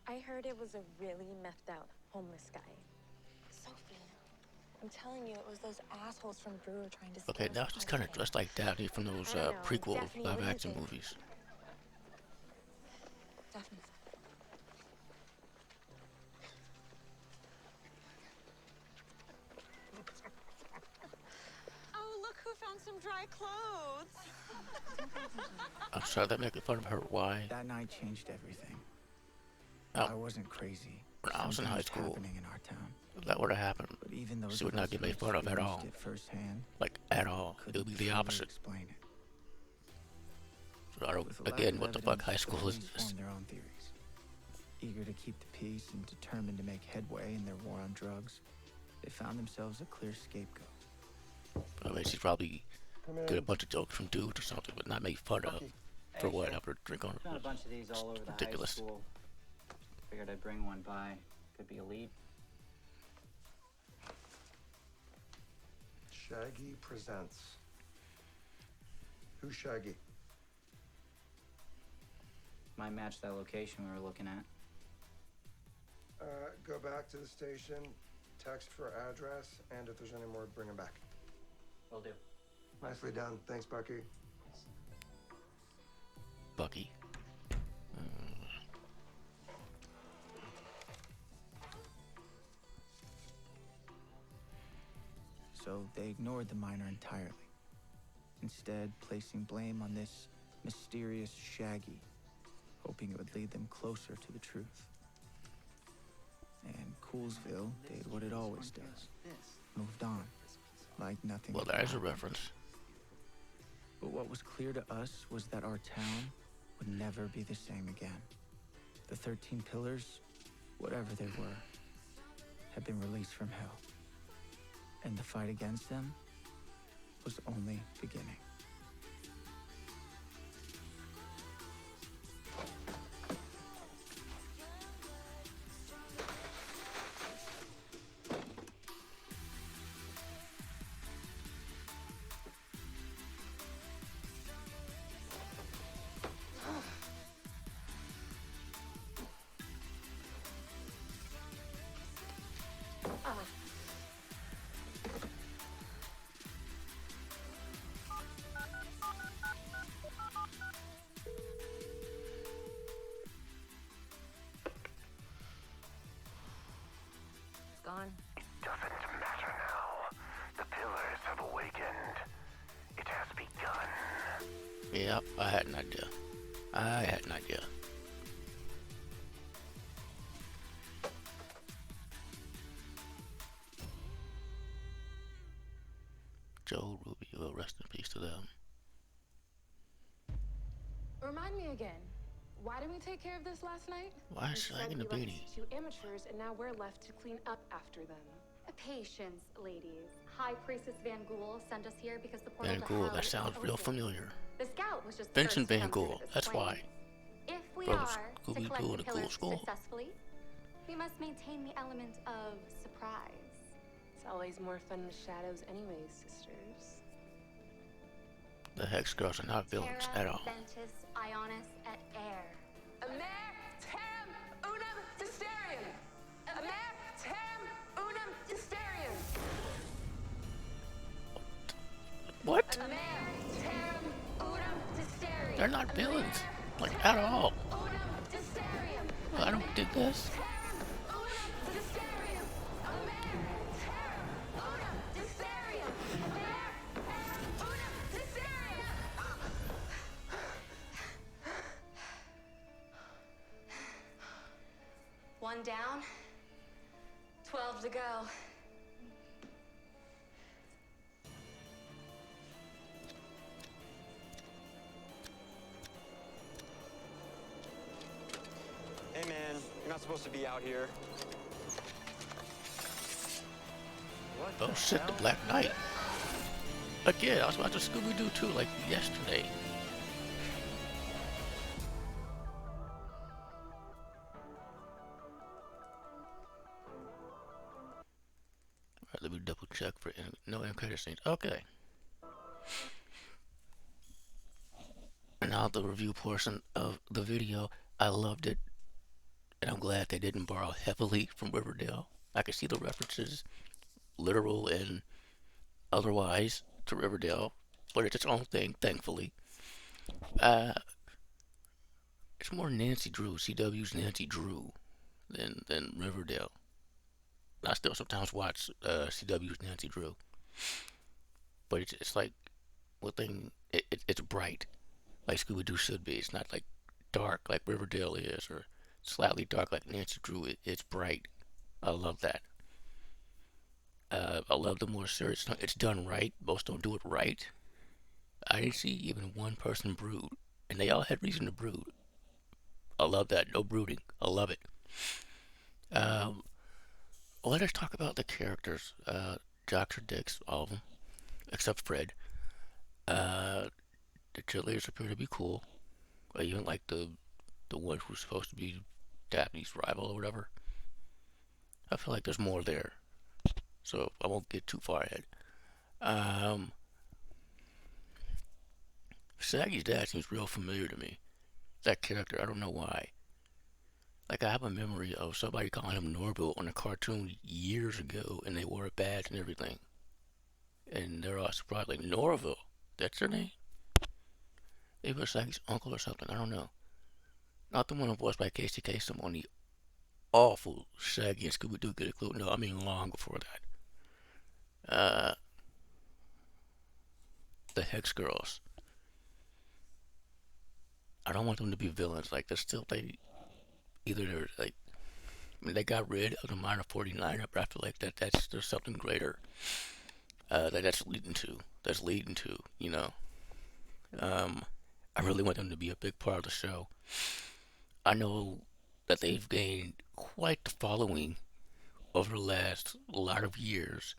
I heard it was a really methed out homeless guy. Sophie, I'm telling you, it was those assholes from Brewer trying to Okay, now she's kind of dressed like Daphne from those prequel Daphne, what do you live-action think? movies. Daphne. some dry clothes. I'm sorry, that making fun of her. Why? That night changed everything. Oh. I wasn't crazy. When I was in Something high school, happening in our town. if that were to happen, But even those she would of not us get who made fun of at all. experienced it firsthand, Like, at all. It would be the truly opposite. Explain it. So I don't, With a lack again, of what the fuck evidence, high the school is police this? formed their own theories. Eager to keep the peace and determined to make headway in their war on drugs, they found themselves a clear scapegoat. I mean, she's probably get a bunch of jokes from dudes or something, but not made fun of. For what? After a drink on Found a it. bunch of these all over the Ridiculous. high school. Figured I'd bring one by. Could be a lead. Shaggy presents. Who's Shaggy? Might match that location we were looking at. Go back to the station, text for address, and if there's any more, bring him back. Will do. Nicely done. Thanks, Bucky. Bucky. So they ignored the minor entirely, instead placing blame on this mysterious Shaggy, hoping it would lead them closer to the truth. And Coolsville did what it always does, moved on, like nothing. Well, had there's a happened. reference. But what was clear to us was that our town would never be the same again. The 13 pillars, whatever they were, had been released from hell. And the fight against them was only beginning. Gone. Doesn't matter now. The pillars have awakened. It has begun. Yep, I had an idea. Joe, Ruby, well, rest in peace to them. Remind me again. Why didn't we take care of this last night? Why is You Shaggy said in the we left beanie? Two amateurs, and now we're left to clean up after them. Patience, ladies. High Priestess Van Gool sent us here because the portal Van to Gool, hell that is sounds real open. familiar. The scout was just Vincent the first Van to come Gool, visit this that's plane. why. If we Brother are to Scooby-Doo collect and the the Cool pillars School. successfully, we must maintain the element of surprise. It's always more fun in the shadows anyways, sisters. The Hex Girls are not villains Terra at all. Ventus Ionis et Air. Amer tam unum disterium. Amer tam unum disterium. What? Amer tam unum disterium. They're not villains, like at all. Unum disterium. I don't dig this. Disterium. Amer tam unum disterium. Amer unum disterium. One down, 12 to go. Hey man, you're not supposed to be out here. Oh shit, the Black Knight. Again, I was watching Scooby-Doo too, like yesterday. Alright, let me double check for no end credit scenes. Okay. And now the review portion of the video. I loved it. And I'm glad they didn't borrow heavily from Riverdale. I could see the references, literal and otherwise, to Riverdale. But it's its own thing, thankfully. It's more Nancy Drew, CW's Nancy Drew, than Riverdale. I still sometimes watch CW's Nancy Drew. But it's like one thing, it's bright, like Scooby-Doo should be. It's not like dark like Riverdale is, or slightly dark like Nancy Drew. It's bright. I love that. I love the more serious. It's done right. Most don't do it right. I didn't see even one person brood, and they all had reason to brood. I love that. No brooding. I love it. Um, Let us talk about the characters. Dr. Dix, all of them, except Fred. Uh, the cheerleaders appear to be cool. Even like the one who's supposed to be Daphne's rival or whatever. I feel like there's more there, so I won't get too far ahead. Um, Shaggy's dad seems real familiar to me. That character, I don't know why. Like, I have a memory of somebody calling him Norville on a cartoon years ago, and they wore a badge and everything. And they're all surprised, like, Norville? That's their name? Maybe it was Shaggy's uncle or something, I don't know. Not the one voiced by Casey Kasem on the awful Shaggy and Scooby-Doo Get a Clue. No, I mean long before that. The Hex Girls. I don't want them to be villains. Like, they're still, either they're, like, I mean, they got rid of the minor 49er, but I feel like there's something greater that's leading to, you know. I really want them to be a big part of the show. I know that they've gained quite the following over the last lot of years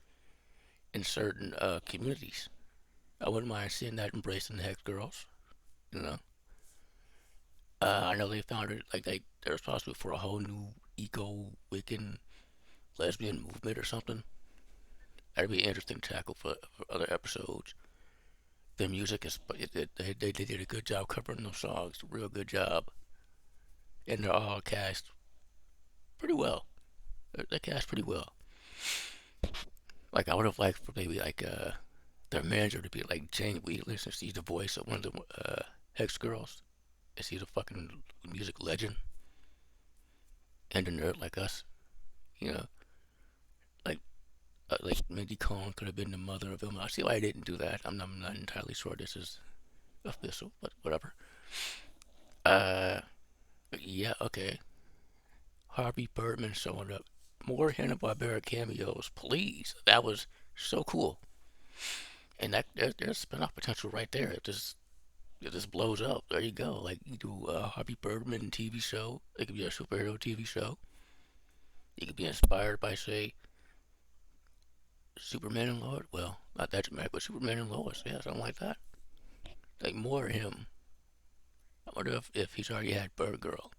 in certain communities. I wouldn't mind seeing that embracing the Hex Girls, you know. I know they founded, like, they're responsible for a whole new eco-Wiccan lesbian movement or something. That'd be interesting to tackle for other episodes. Their music is, they did a good job covering those songs, a real good job. And they're all cast pretty well. They're cast pretty well. Like, I would have liked for maybe, like, their manager to be like Jane Wheatley, since she's the voice of one of the Hex Girls. And she's a fucking music legend. And a nerd like us. You know? Like Mindy Cohn could have been the mother of him. I see why I didn't do that. I'm not entirely sure this is official, but whatever. Yeah, okay. Harvey Birdman showing up. More Hanna-Barbera cameos, please. That was so cool. And there's spin-off potential right there. If this blows up, there you go. Like, you do a Harvey Birdman TV show. It could be a superhero TV show. It could be inspired by, say, Superman and Lois. Well, not that dramatic, but Superman and Lois. Yeah, something like that. Like, more of him. I wonder if he's already had Bird Girl.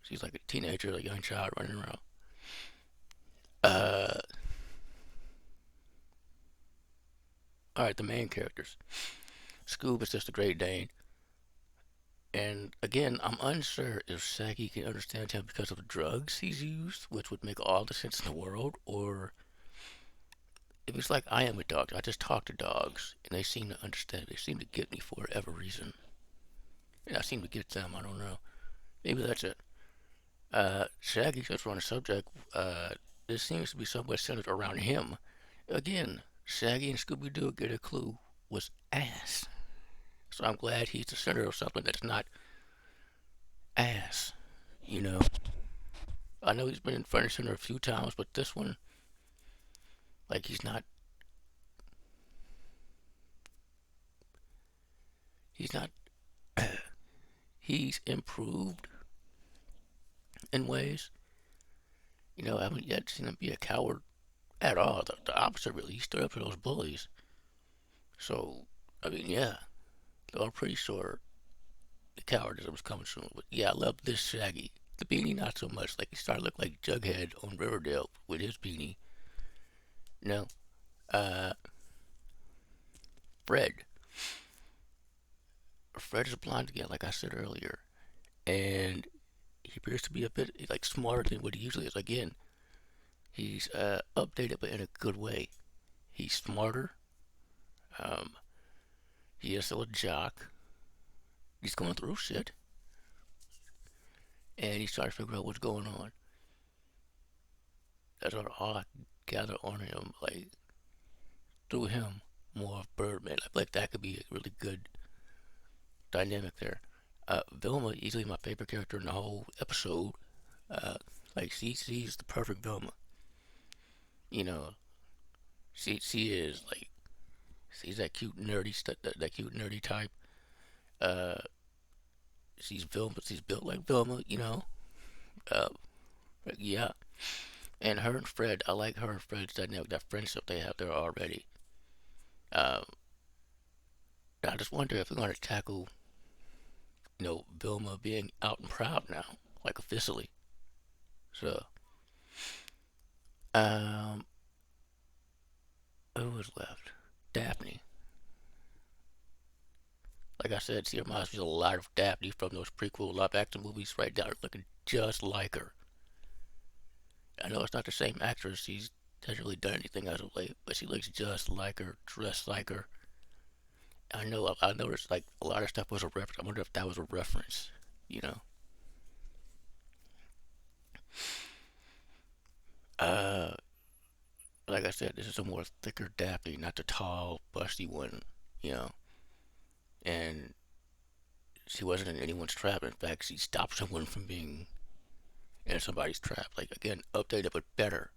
She's like a teenager, a young child running around. Alright, the main characters. Scoob is just a Great Dane. And again, I'm unsure if Shaggy can understand him because of the drugs he's used, which would make all the sense in the world, or if it's like I am with dogs. I just talk to dogs, and they seem to understand. They seem to get me for whatever reason. And I seem to get them, I don't know. Maybe that's it. Shaggy, since we're on the subject, this seems to be somewhat centered around him. Again, Shaggy and Scooby-Doo Get a Clue was ass. So I'm glad he's the center of something that's not ass, you know. I know he's been in front and center a few times, but this one, like, he's not, he's improved in ways. You know, I haven't yet seen him be a coward at all. The opposite, really. He stood up to those bullies. So, I mean, yeah. Though I'm pretty sure the cowardism was coming soon. But yeah, I love this Shaggy. The beanie, not so much. Like, he started looking like Jughead on Riverdale with his beanie. No. Fred. Fred is blonde again, like I said earlier. And he appears to be a bit, like, smarter than what he usually is. Again, he's updated, but in a good way. He's smarter. He is still a jock. He's going through shit. And he's trying to figure out what's going on. That's all I gather on him, like, through him, more of Birdman. I feel like that could be a really good dynamic there. Vilma, easily my favorite character in the whole episode. Like she's the perfect Vilma. You know, she is like she's that cute nerdy that cute nerdy type. Uh, she's Vilma. She's built like Vilma. You know. Uh, yeah. And her and Fred, I like her and Fred's dynamic, that friendship they have there already. Uh, I just wonder if we're going to tackle, Vilma being out and proud now, like officially. So, um, who was left? Daphne. Like I said, she reminds me a lot of Daphne from those prequel live-action movies. Right down, looking just like her. I know it's not the same actress. She hasn't really done anything as of late, but she looks just like her, dressed like her. I know. I noticed like a lot of stuff was a reference. I wonder if that was a reference. You know. Uh, like I said, this is a more thicker Daphne, not the tall, busty one. You know, and she wasn't in anyone's trap. In fact, she stopped someone from being in somebody's trap. Like again, updated but better,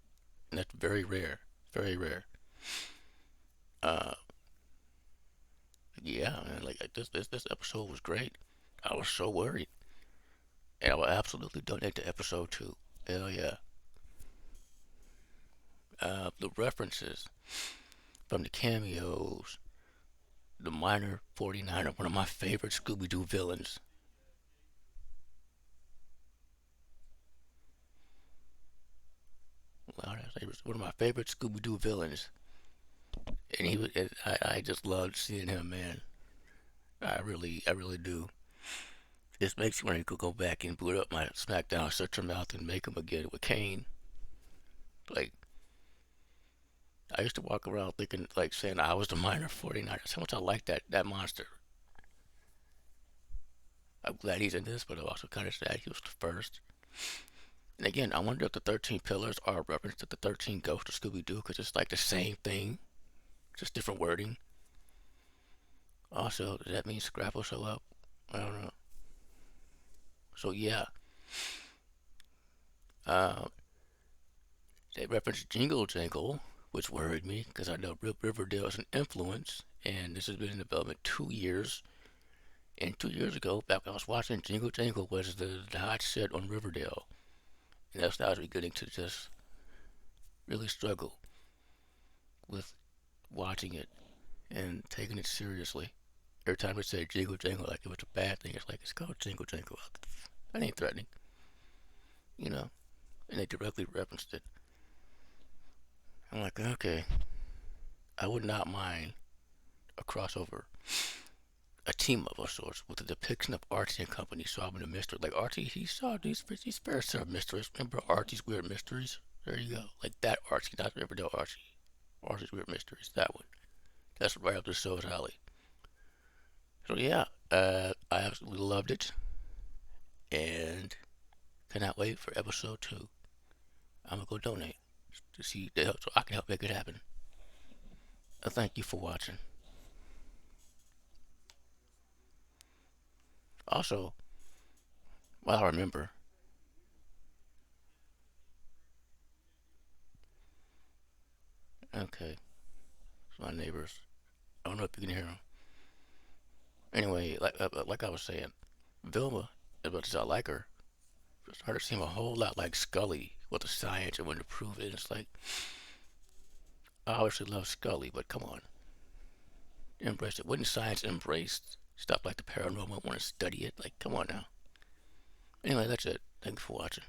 and that's very rare. Very rare. Uh, yeah, man. Like this episode was great. I was so worried, and I will absolutely donate to episode 2. Hell yeah. The references from the cameos, the minor 49er, one of my favorite Scooby-Doo villains. One of my favorite Scooby-Doo villains, and he was. And I just loved seeing him, man. I really do. This makes me want to go back and boot up my SmackDown Search Your Mouth and make him again with Kane. Like, I used to walk around thinking, like, saying I was the minor 49er. That's how much I like that monster. I'm glad he's in this, but I'm also kind of sad he was the first. And again, I wonder if the 13 pillars are a reference to the 13 ghosts of Scooby-Doo, because it's like the same thing, just different wording. Also, does that mean Scrap will show up? I don't know. So yeah. They referenced Jingle Jangle, which worried me, because I know Riverdale is an influence, and this has been in development 2 years. And 2 years ago, back when I was watching, Jingle Jangle was the hot shit on Riverdale. And that's now I was beginning to just really struggle with watching it and taking it seriously. Every time they say Jingle Jangle like it was a bad thing, it's like, it's called Jingle Jangle. That ain't threatening. You know? And they directly referenced it. I'm like, okay. I would not mind a crossover. A team of sorts with a depiction of Archie and company solving a mystery. Like Archie, he solved these very served mysteries. Remember Archie's Weird Mysteries? There you go. Like that Archie, not Riverdale Archie. Archie's Weird Mysteries, that one. That's right up the show's alley. So yeah, I absolutely loved it, and cannot wait for episode 2. I'm gonna go donate to see so I can help make it happen. Thank you for watching. Also, while I remember, okay, it's my neighbors. I don't know if you can hear them. Anyway, like I was saying, Vilma, as much as I like her, started to seem a whole lot like Scully with the science and when to prove it. It's like, I obviously love Scully, but come on, embrace it. Wouldn't science embrace stuff like the paranormal, want to study it? Like, come on now. Anyway, that's it. Thank you for watching.